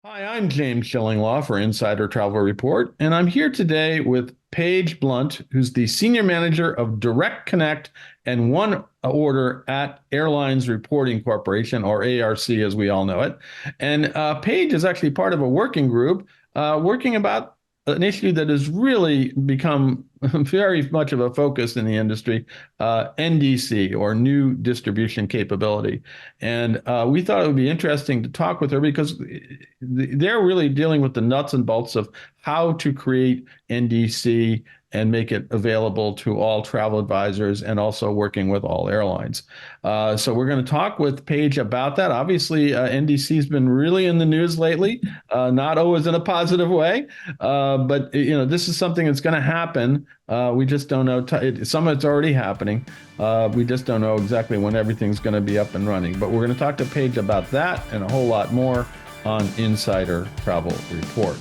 Hi, I'm James Shillinglaw for Insider Travel Report, and I'm here today with Paige Blunt, who's the Senior Manager of Direct Connect and One Order at Airlines Reporting Corporation, or ARC as we all know it. And Paige is actually part of a working group working about an issue that has really become very much of a focus in the industry, NDC, or New Distribution Capability. And we thought it would be interesting to talk with her because they're really dealing with the nuts and bolts of how to create NDC and make it available to all travel advisors and also working with all airlines. So we're going to talk with Paige about that. Obviously, NDC has been really in the news lately, not always in a positive way, but this is something that's going to happen. We just don't know. Some of it's already happening. We just don't know exactly when everything's going to be up and running. But we're going to talk to Paige about that and a whole lot more on Insider Travel Report.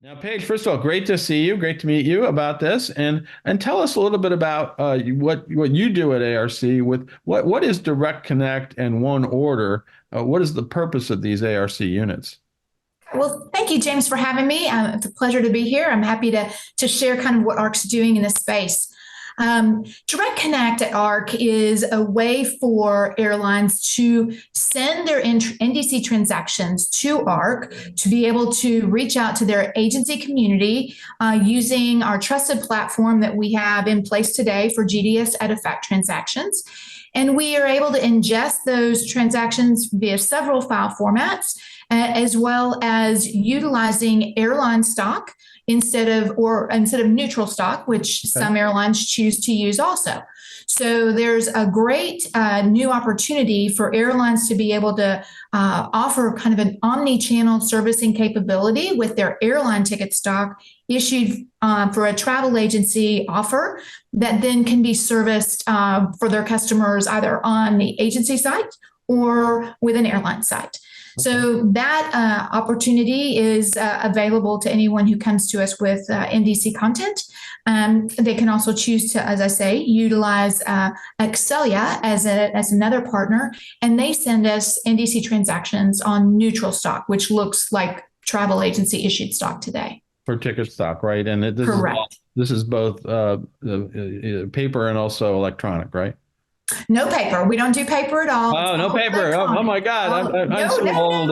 Now, Paige, first of all, great to see you. Great to meet you about this, and tell us a little bit about what you do at ARC. With what is Direct Connect and One Order? What is the purpose of these ARC units? Well, thank you, James, for having me. It's a pleasure to be here. I'm happy to share kind of what ARC's doing in this space. Direct Connect at ARC is a way for airlines to send their NDC transactions to ARC to be able to reach out to their agency community using our trusted platform that we have in place today for GDS EDIFACT transactions. And we are able to ingest those transactions via several file formats, as well as utilizing airline stock instead of neutral stock, which some airlines choose to use also. So there's a great new opportunity for airlines to be able to offer kind of an omni-channel servicing capability with their airline ticket stock issued for a travel agency offer that then can be serviced for their customers either on the agency site or with an airline site. So that opportunity is available to anyone who comes to us with NDC content. They can also choose to, as I say, utilize Excelia as another partner, and they send us NDC transactions on neutral stock, which looks like travel agency issued stock today. For ticket stock, right? And this is both paper and also electronic, right? No paper. We don't do paper at all. Oh, no paper. Oh my God. I'm so old.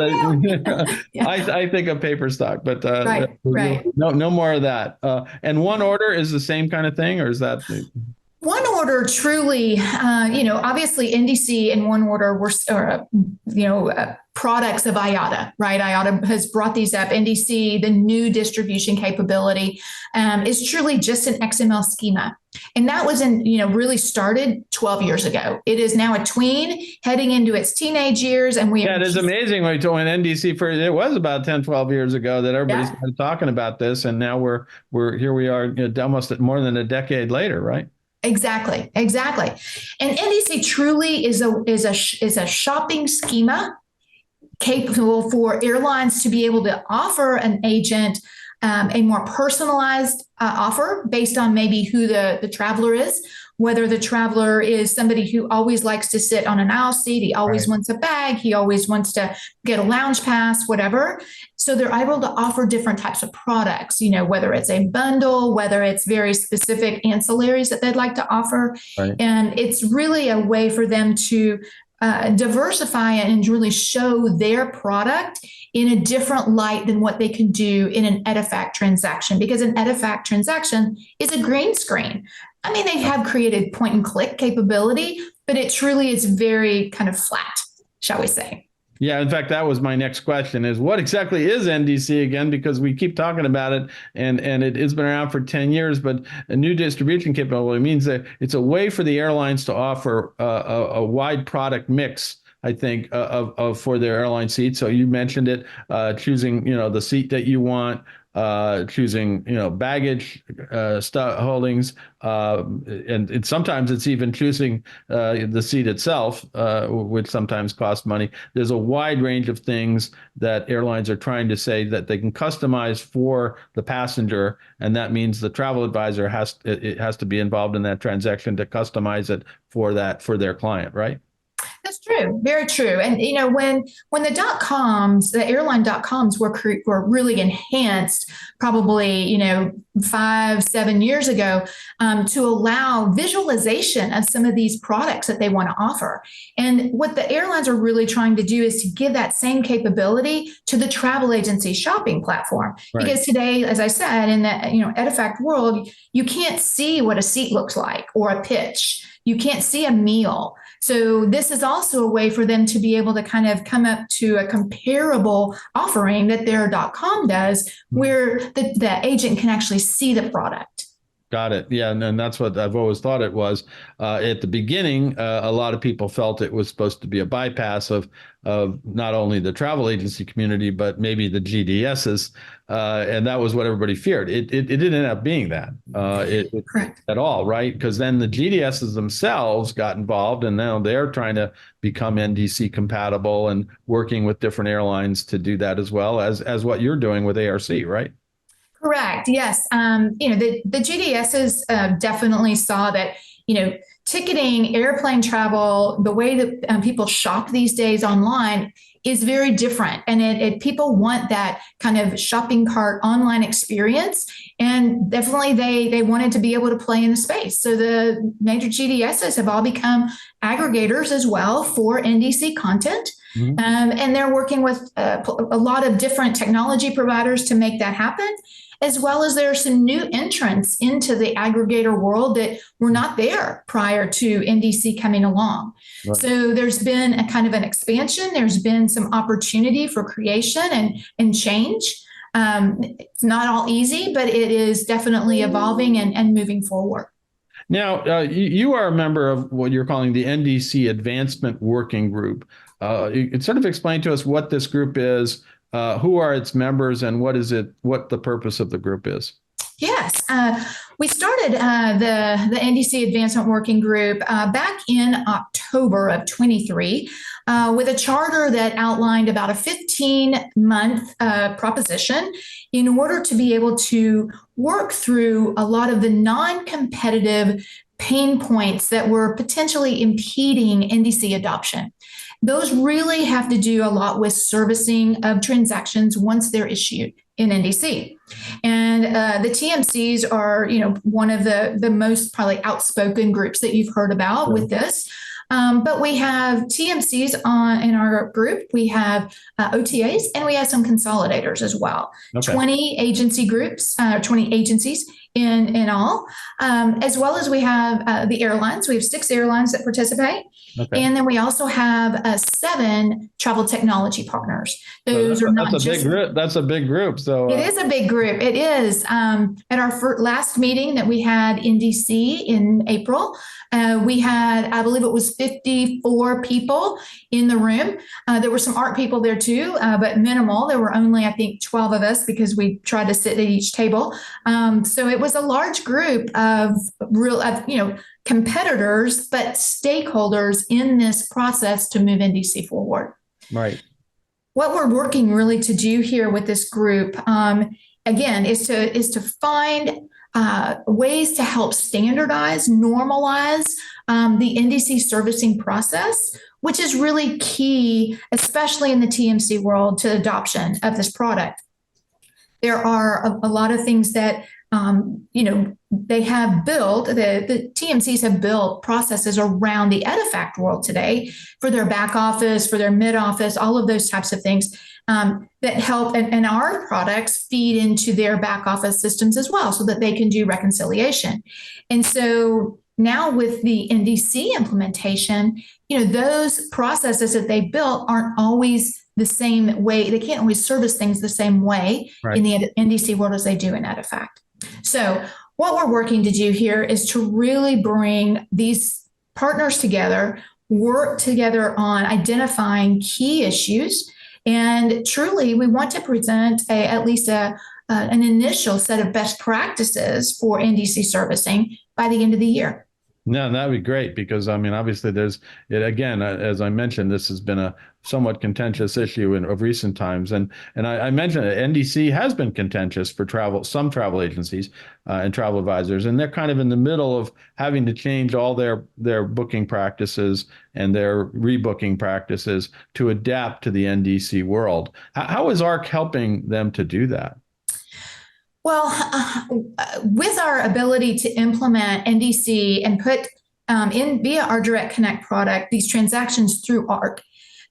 Yeah. I think of paper stock, but Right. no more of that. And One Order is the same kind of thing, or is that One Order truly, obviously NDC and One Order were, products of IATA, right? IATA has brought these up. NDC, the new distribution capability, is truly just an XML schema. And that was really started 12 years ago. It is now a tween heading into its teenage years. And it is amazing when NDC it was about 10, 12 years ago that everybody started talking about this. And now we're here we are almost more than a decade later, right? Exactly. And NDC truly is a shopping schema capable for airlines to be able to offer an agent a more personalized offer based on maybe who the traveler is, whether the traveler is somebody who always likes to sit on an aisle seat, he always wants a bag, he always wants to get a lounge pass, whatever. So they're able to offer different types of products, whether it's a bundle, whether it's very specific ancillaries that they'd like to offer. Right. And it's really a way for them to diversify and really show their product in a different light than what they can do in an EDIFACT transaction, because an EDIFACT transaction is a green screen. I mean, they have created point and click capability, but it truly is very kind of flat, shall we say. Yeah, in fact, that was my next question is what exactly is NDC again? Because we keep talking about it and it's been around for 10 years, but a new distribution capability means that it's a way for the airlines to offer a wide product mix, I think, for their airline seats. So you mentioned it, choosing, the seat that you want, choosing, baggage holdings, and sometimes it's even choosing the seat itself, which sometimes costs money. There's a wide range of things that airlines are trying to say that they can customize for the passenger, and that means the travel advisor has to be involved in that transaction to customize it for their client, right? That's true. Very true. And when the .coms, the airline .coms were really enhanced, probably 5-7 years ago, to allow visualization of some of these products that they want to offer. And what the airlines are really trying to do is to give that same capability to the travel agency shopping platform. Right. Because today, as I said, in the Edifact world, you can't see what a seat looks like or a pitch. You can't see a meal. So this is also a way for them to be able to kind of come up to a comparable offering that their .com does, where the agent can actually see the product. Got it. Yeah, and that's what I've always thought it was. At the beginning, a lot of people felt it was supposed to be a bypass of not only the travel agency community, but maybe the GDSs, and that was what everybody feared. It didn't end up being that Correct. at all, right? Because then the GDSs themselves got involved, and now they're trying to become NDC compatible and working with different airlines to do that as well as what you're doing with ARC, right? Correct. Yes. The GDSs definitely saw that, ticketing, airplane travel, the way that people shop these days online is very different. And people want that kind of shopping cart online experience. And definitely they wanted to be able to play in the space. So the major GDSs have all become aggregators as well for NDC content. Mm-hmm. And they're working with a lot of different technology providers to make that happen, as well as there are some new entrants into the aggregator world that were not there prior to NDC coming along. Right. So there's been a kind of an expansion. There's been some opportunity for creation and change. It's not all easy, but it is definitely evolving and moving forward. Now, you are a member of what you're calling the NDC Advancement Working Group. You could sort of explain to us what this group is, who are its members, and what the purpose of the group is. Yes, we started the NDC Advancement Working Group back in October of 23 with a charter that outlined about a 15-month proposition in order to be able to work through a lot of the non-competitive pain points that were potentially impeding NDC adoption. Those really have to do a lot with servicing of transactions once they're issued in NDC. And the TMCs are, one of the most probably outspoken groups that you've heard about with this. But we have TMCs in our group. We have OTAs, and we have some consolidators as well. Okay. 20 agency groups, 20 agencies in all, as well as we have the airlines. We have 6 airlines that participate. Okay. And then we also have 7 travel technology partners. Those are not just big group. That's a big group. So it is a big group. It is. At our last meeting that we had in DC in April, we had, I believe it was 54 people in the room. There were some art people there too, but minimal. There were only, I think, 12 of us because we tried to sit at each table. So it was a large group of competitors, but stakeholders in this process to move NDC forward. Right. What we're working really to do here with this group, again, is to find ways to help standardize, normalize the NDC servicing process, which is really key, especially in the TMC world, to adoption of this product. There are a lot of things that they have built, the TMCs have built processes around the Edifact world today for their back office, for their mid office, all of those types of things that help, and our products feed into their back office systems as well so that they can do reconciliation. And so now with the NDC implementation, those processes that they built aren't always the same way. They can't always service things the same way in the NDC world as they do in Edifact. So what we're working to do here is to really bring these partners together, work together on identifying key issues. And truly, we want to present at least an initial set of best practices for NDC servicing by the end of the year. No, that'd be great because I mean, obviously, there's it again. As I mentioned, this has been a somewhat contentious issue of recent times, and I mentioned that NDC has been contentious for some travel agencies and travel advisors, and they're kind of in the middle of having to change all their booking practices and their rebooking practices to adapt to the NDC world. How is ARC helping them to do that? Well, with our ability to implement NDC and put in via our Direct Connect product these transactions through ARC,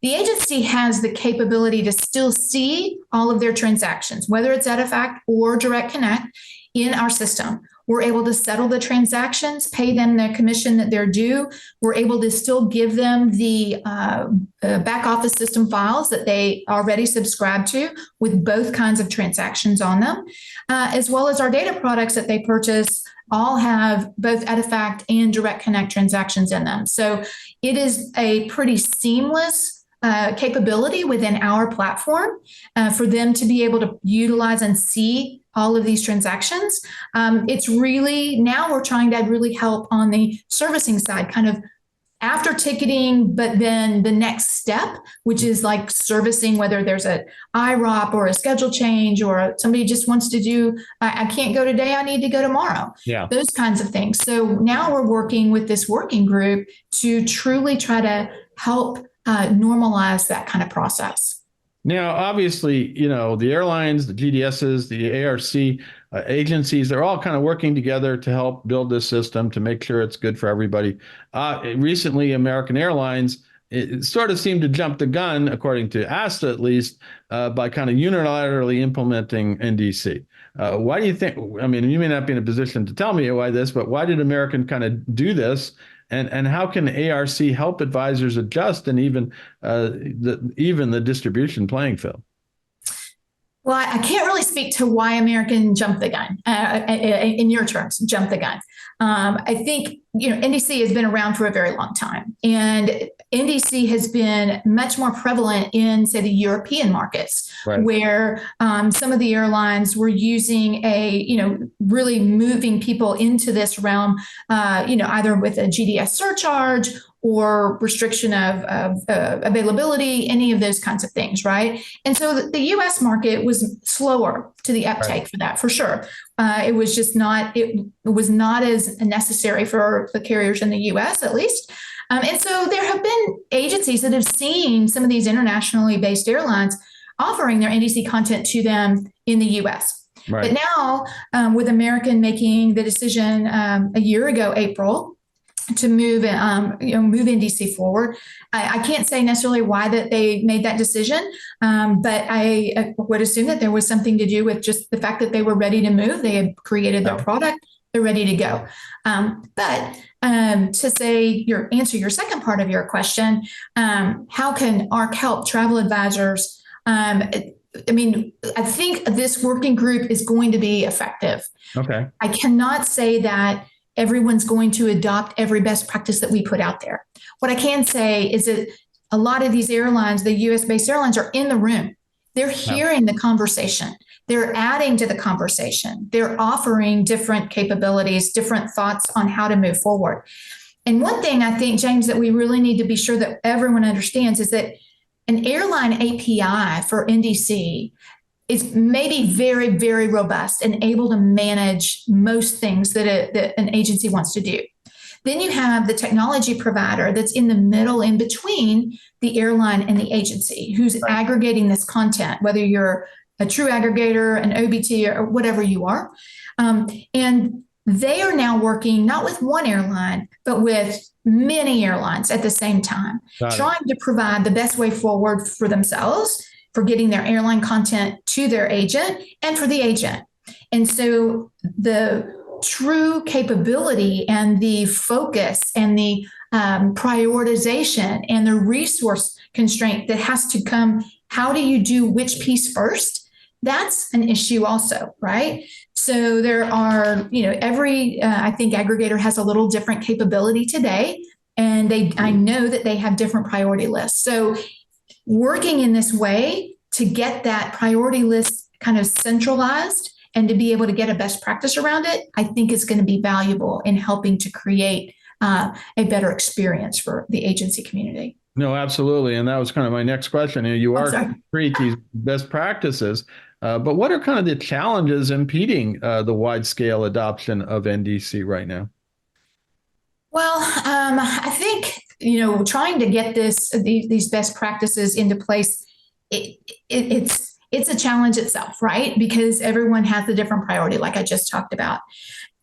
the agency has the capability to still see all of their transactions, whether it's Edifact or Direct Connect, in our system. We're able to settle the transactions, pay them the commission that they're due. We're able to still give them the back office system files that they already subscribe to with both kinds of transactions on them, as well as our data products that they purchase all have both Edifact and Direct Connect transactions in them. So it is a pretty seamless capability within our platform for them to be able to utilize and see all of these transactions. It's really, now we're trying to really help on the servicing side, kind of after ticketing, but then the next step, which is like servicing, whether there's a IROP or a schedule change, or somebody just wants to do, I can't go today, I need to go tomorrow. Yeah. Those kinds of things. So now we're working with this working group to truly try to help normalize that kind of process. Now, obviously, the airlines, the GDSs, the ARC agencies, they're all kind of working together to help build this system to make sure it's good for everybody. Recently, American Airlines, it sort of seemed to jump the gun, according to ASTA at least, by kind of unilaterally implementing NDC. Why do you think, I mean, you may not be in a position to tell me why this, but why did American kind of do this? And how can ARC help advisors adjust and even the distribution playing field? Well, I can't really speak to why American jumped the gun, in your terms, jumped the gun. I think, NDC has been around for a very long time, and NDC has been much more prevalent in, say, the European markets, right, where some of the airlines were using really moving people into this realm, either with a GDS surcharge or restriction of availability, any of those kinds of things, right? And so the U.S. market was slower to the uptake, right, for that, for sure. It was just not, it was not as necessary for the carriers in the U.S., at least. And so there have been agencies that have seen some of these internationally based airlines offering their NDC content to them in the U.S. Right. But now, with American making the decision a year ago, April, to move NDC forward. I can't say necessarily why that they made that decision, but I would assume that there was something to do with just the fact that they were ready to move. They had created their product. They're ready to go. But to answer your second part of your question, how can ARC help travel advisors? I think this working group is going to be effective. Okay. I cannot say that everyone's going to adopt every best practice that we put out there. What I can say is that a lot of these airlines, the US-based airlines, are in the room. They're hearing the conversation. They're adding to the conversation. They're offering different capabilities, different thoughts on how to move forward. And one thing I think, James, that we really need to be sure that everyone understands is that an airline API for NDC is maybe very, very robust and able to manage most things that an agency wants to do. Then you have the technology provider that's in the middle, in between the airline and the agency, who's aggregating this content, whether you're a true aggregator, an OBT, or whatever you are. And they are now working not with one airline, but with many airlines at the same time, trying to provide the best way forward for themselves, for getting their airline content to their agent and for the agent. And so the true capability and the focus and the prioritization and the resource constraint that has to come, how do you do which piece first? That's an issue also, right? So there are, every, I think aggregator has a little different capability today, and I know that they have different priority lists. So working in this way to get that priority list kind of centralized and to be able to get a best practice around it, I think is going to be valuable in helping to create a better experience for the agency community. No, absolutely. And that was kind of my next question. You I'm are sorry. create these best practices, but what are kind of the challenges impeding the wide scale adoption of NDC right now? Well, I think trying to get these best practices into place, it's a challenge itself, right? Because everyone has a different priority, like I just talked about.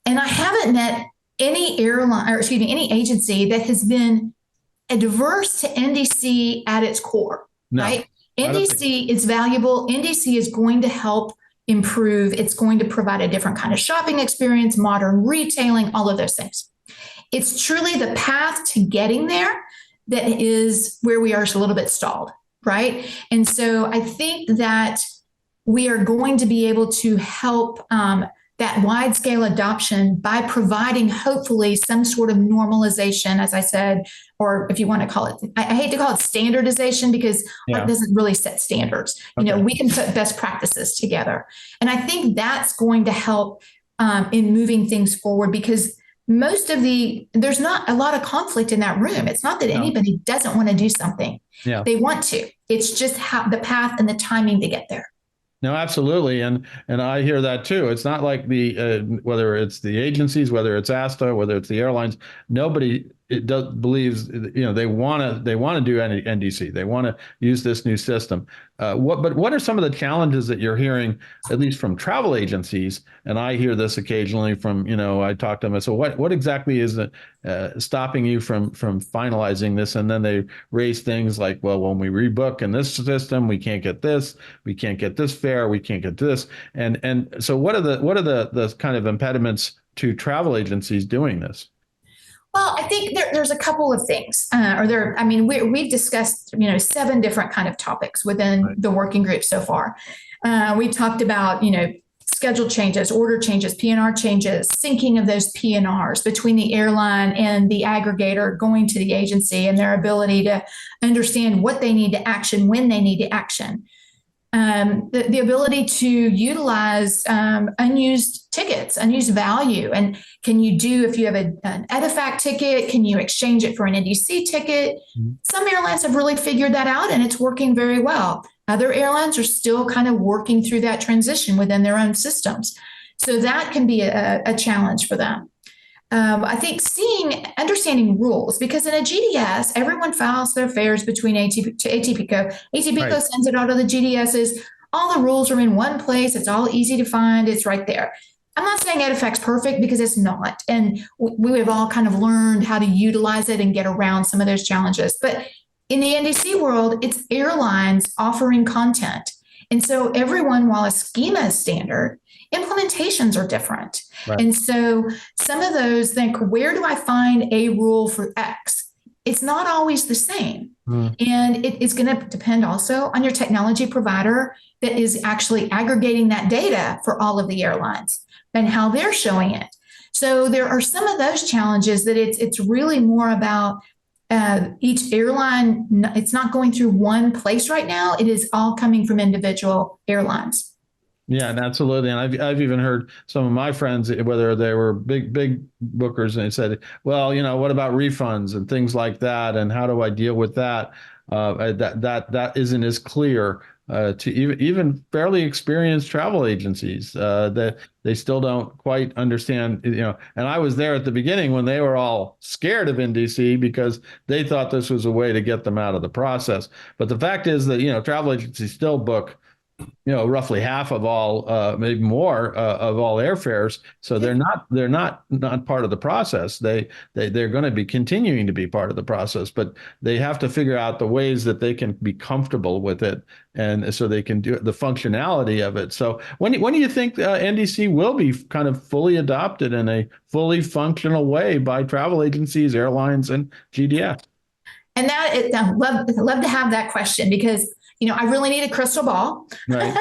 And I haven't met any airline, or excuse me, any agency that has been adverse to NDC at its core, No, right? I don't think. NDC is valuable. NDC is going to help improve. It's going to provide a different kind of shopping experience, modern retailing, all of those things. It's truly the path to getting there that is where we are a little bit stalled, right? And so I think that we are going to be able to help that wide scale adoption by providing hopefully some sort of normalization, as I said, or if you want to call it, I hate to call it standardization because art doesn't really set standards. Okay. We can put best practices together. And I think that's going to help in moving things forward because there's not a lot of conflict in that room. It's not that anybody doesn't want to do something. Yeah. They want to. It's just how the path and the timing to get there. No, absolutely, and I hear that too. It's not like whether it's the agencies, whether it's ASTA, whether it's the airlines. Nobody believes they want to do NDC. They want to use this new system. What are some of the challenges that you're hearing, at least from travel agencies? And I hear this occasionally from I talk to them. So what exactly is stopping you from finalizing this? And then they raise things like, well, when we rebook in this system, we can't get this, we can't get this fare, we can't get this, and so what are the kind of impediments to travel agencies doing this? Well, I think there's a couple of things. We've discussed, 7 different kind of topics within the working group so far. We talked about, schedule changes, order changes, PNR changes, syncing of those PNRs between the airline and the aggregator going to the agency and their ability to understand what they need to action, when they need to action. The ability to utilize unused tickets, unused value. And can you if you have an EDIFACT ticket, can you exchange it for an NDC ticket? Mm-hmm. Some airlines have really figured that out and it's working very well. Other airlines are still kind of working through that transition within their own systems. So that can be a challenge for them. I think understanding rules, because in a GDS, everyone files their fares between ATPCO. ATPCO sends it out to the GDSs. All the rules are in one place. It's all easy to find. It's right there. I'm not saying EDIFACT's perfect because it's not. And we have all kind of learned how to utilize it and get around some of those challenges. But in the NDC world, it's airlines offering content. And so everyone, while a schema is standard, implementations are different. Right. And so some of those think, where do I find a rule for X? It's not always the same. And it's going to depend also on your technology provider that is actually aggregating that data for all of the airlines and how they're showing it. So there are some of those challenges that it's really more about each airline. It's not going through one place right now. It is all coming from individual airlines. Yeah, and absolutely. And I've even heard some of my friends, whether they were big bookers, and they said, well, what about refunds and things like that? And how do I deal with that? That isn't as clear to even fairly experienced travel agencies, that they still don't quite understand, and I was there at the beginning when they were all scared of NDC because they thought this was a way to get them out of the process. But the fact is that, travel agencies still book roughly half of all, maybe more, of all airfares. So they're not part of the process. They're going to be continuing to be part of the process, but they have to figure out the ways that they can be comfortable with it, and so they can do the functionality of it. So when do you think NDC will be kind of fully adopted in a fully functional way by travel agencies, airlines, and GDS? And I love to have that question because I really need a crystal ball, right?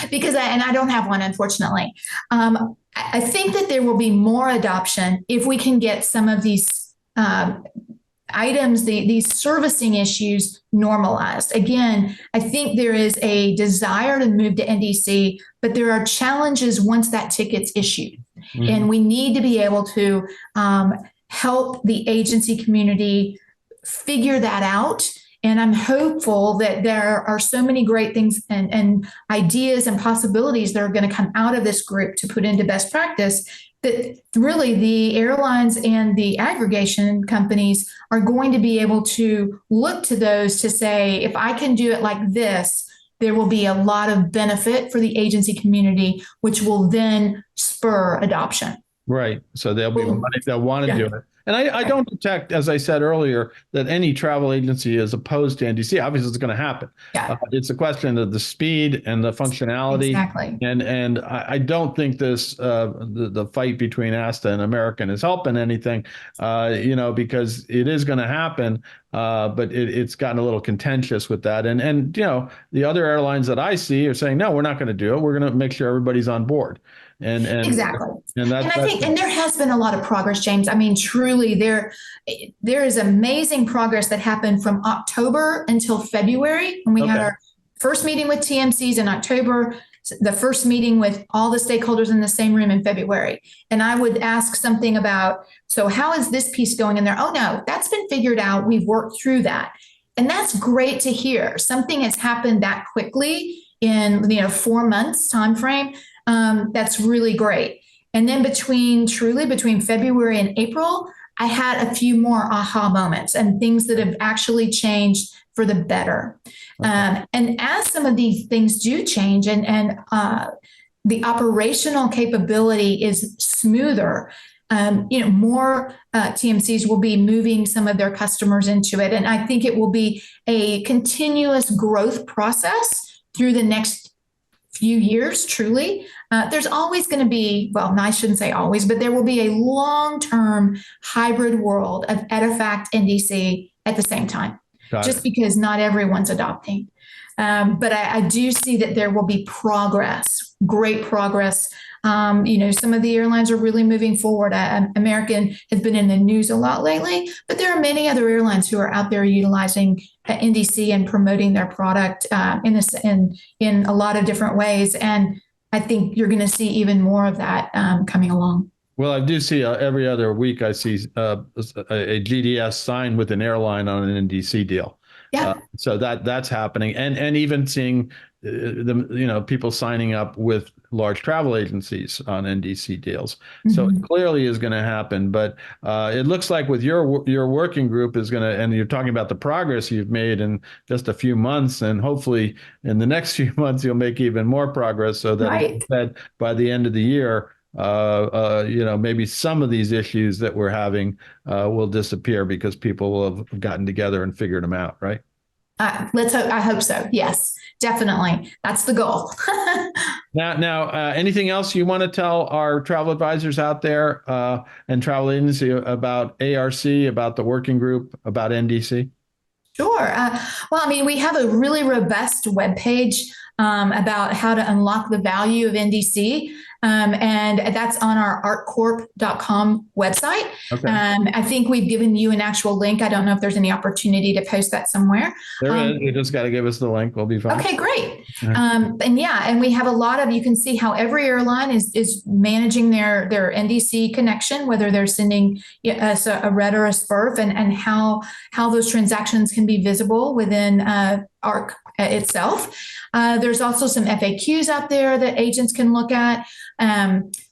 Because I don't have one, unfortunately. I think that there will be more adoption if we can get some of these items, these servicing issues normalized. Again, I think there is a desire to move to NDC, but there are challenges once that ticket's issued. Mm-hmm. And we need to be able to help the agency community figure that out. And I'm hopeful that there are so many great things and ideas and possibilities that are going to come out of this group to put into best practice, that really the airlines and the aggregation companies are going to be able to look to those to say, if I can do it like this, there will be a lot of benefit for the agency community, which will then spur adoption. Right. So there'll be money they'll want to Yeah. do it. And I don't detect, as I said earlier, that any travel agency is opposed to NDC. Obviously, it's going to happen. Yeah. It's a question of the speed and the functionality. Exactly. And I don't think this the fight between ASTA and American is helping anything, because it is going to happen. But it's gotten a little contentious with that. And the other airlines that I see are saying, no, we're not going to do it. We're going to make sure everybody's on board. And Exactly. And I think, and there has been a lot of progress, James. I mean, truly, there is amazing progress that happened from October until February when we had our first meeting with TMCs in October, the first meeting with all the stakeholders in the same room in February. And I would ask something about, so how is this piece going in there? Oh, no, that's been figured out. We've worked through that. And that's great to hear. Something has happened that quickly in 4 months time frame. That's really great. And then between February and April, I had a few more aha moments and things that have actually changed for the better. And as some of these things do change and the operational capability is smoother, more TMCs will be moving some of their customers into it. And I think it will be a continuous growth process through the next few years, truly. There's always going to be, well, I shouldn't say always, but there will be a long-term hybrid world of EDIFACT NDC at the same time, just because not everyone's adopting. But I do see that there will be progress, great progress. Some of the airlines are really moving forward. American has been in the news a lot lately, but there are many other airlines who are out there utilizing NDC and promoting their product in a lot of different ways. And I think you're going to see even more of that coming along. Well, I do see every other week I see a GDS signed with an airline on an NDC deal. Yeah. So that's happening, and even seeing people signing up with large travel agencies on NDC deals. So it clearly is going to happen. But it looks like with your working group is going to, and you're talking about the progress you've made in just a few months, and hopefully in the next few months you'll make even more progress, so that by the end of the year, maybe some of these issues that we're having will disappear because people will have gotten together and figured them out, right? Let's hope. I hope so. Yes, definitely. That's the goal. Now, anything else you want to tell our travel advisors out there and travel agency about ARC, about the working group, about NDC? Sure. Well, I mean, we have a really robust webpage about how to unlock the value of NDC. And that's on our artcorp.com website. Okay. I think we've given you an actual link. I don't know if there's any opportunity to post that somewhere. There is. You just got to give us the link. We'll be fine. Okay, great. And we have a lot of, you can see how every airline is managing their NDC connection, whether they're sending us a red or a SPERF, and how those transactions can be visible within ARC itself. There's also some FAQs out there that agents can look at.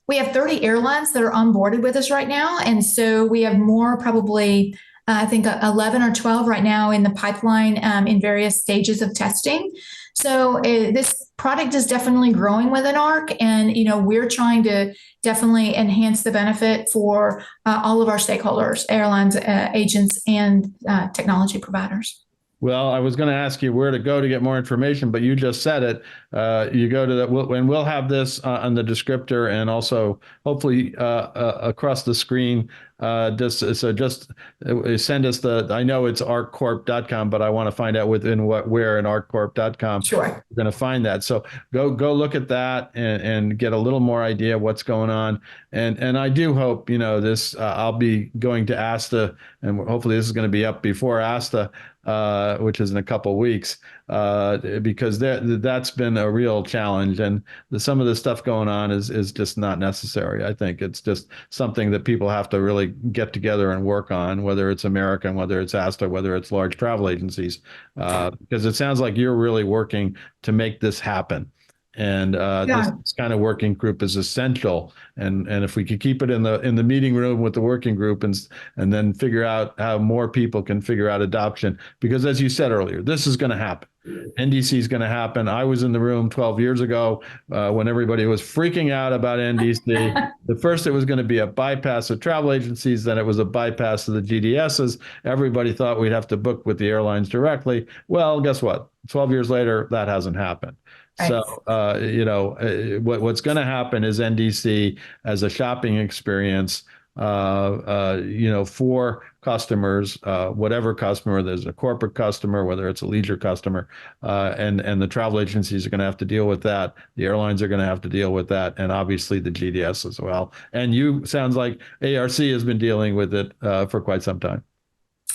We have 30 airlines that are onboarded with us right now. And so we have more, probably, I think 11 or 12 right now in the pipeline in various stages of testing. So this product is definitely growing within ARC. And, we're trying to definitely enhance the benefit for all of our stakeholders, airlines, agents, and technology providers. Well, I was going to ask you where to go to get more information, but you just said it. You go to that, and we'll have this on the descriptor and also hopefully across the screen. Just send us I know it's artcorp.com, but I want to find out where in artcorp.com. Sure. We're going to find that. So go look at that and get a little more idea of what's going on. And I do hope, this, I'll be going to ASTA, and hopefully this is going to be up before ASTA, which is in a couple of weeks, because that's been a real challenge. And some of the stuff going on is just not necessary. I think it's just something that people have to really really get together and work on, whether it's American, whether it's ASTA, whether it's large travel agencies, because it sounds like you're really working to make this happen. And Yeah. this kind of working group is essential. And if we could keep it in the meeting room with the working group and then figure out how more people can figure out adoption, because as you said earlier, this is going to happen. NDC is going to happen. I was in the room 12 years ago when everybody was freaking out about NDC. At first, it was going to be a bypass of travel agencies. Then it was a bypass of the GDSs. Everybody thought we'd have to book with the airlines directly. Well, guess what? 12 years later, that hasn't happened. Right. So, what's going to happen is NDC as a shopping experience, for customers, whatever customer, there's a corporate customer, whether it's a leisure customer, and the travel agencies are going to have to deal with that. The airlines are going to have to deal with that, and obviously the GDS as well. And sounds like ARC has been dealing with it for quite some time.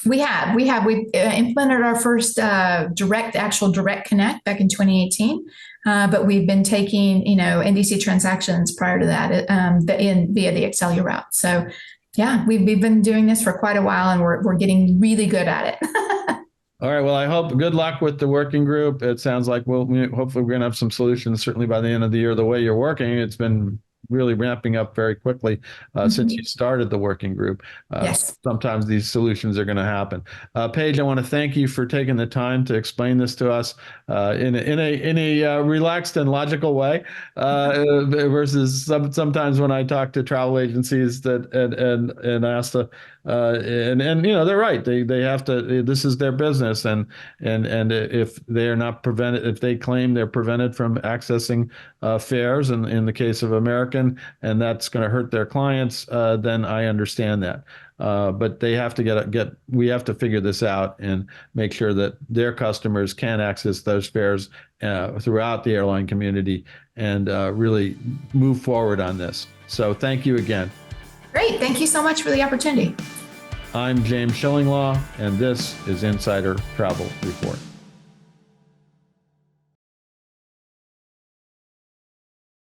We implemented our first direct connect back in 2018, but we've been taking NDC transactions prior to that via the Excelia route. So yeah, we've been doing this for quite a while, and we're getting really good at it. All right. Well, I hope good luck with the working group. It sounds like hopefully we're going to have some solutions certainly by the end of the year. The way you're working, it's been really ramping up very quickly since you started the working group. Yes. Sometimes these solutions are going to happen. Paige, I want to thank you for taking the time to explain this to us in a relaxed and logical way versus sometimes when I talk to travel agencies and ASTA. They're right. They have to. This is their business, and if they are not prevented, if they claim they're prevented from accessing fares, and in the case of American, and that's going to hurt their clients, then I understand that. But they have to we have to figure this out and make sure that their customers can access those fares throughout the airline community and really move forward on this. So thank you again. Great. Thank you so much for the opportunity. I'm James Shillinglaw, and this is Insider Travel Report.